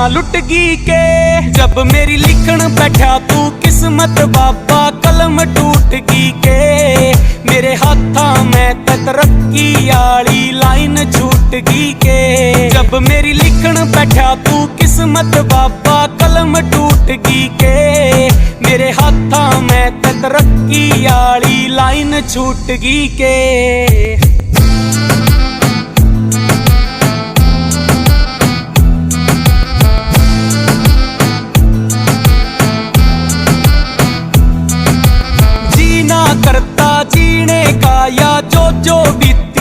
लुट गई के। जब मेरी लिखण बैठा तू किस्मत बाबा कलम टूट गई के। मेरे हाथां में तरक्की आली लाइन छूट गई के। जब मेरी लिखण बैठा तू किस्मत बाबा कलम टूट गई के। मेरे हाथां में तरक्की आली लाइन छूट गई के।